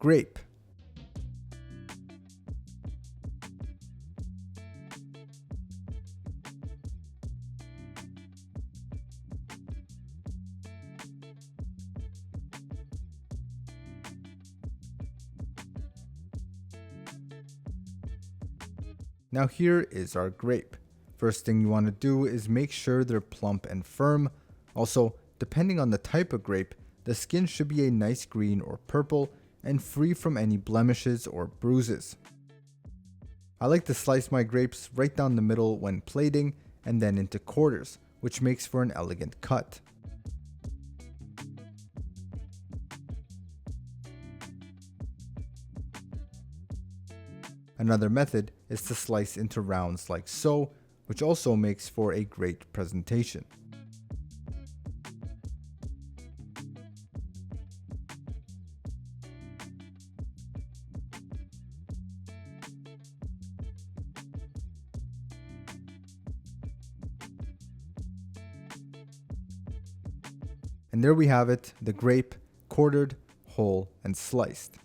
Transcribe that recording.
Grape. Now here is our grape. First thing you want to do is make sure they're plump and firm. Also, depending on the type of grape, the skin should be a nice green or purple and free from any blemishes or bruises. I like to slice my grapes right down the middle when plating and then into quarters, which makes for an elegant cut. Another method is to slice into rounds like so, which also makes for a great presentation. And there we have it, the grape, quartered, whole, and sliced.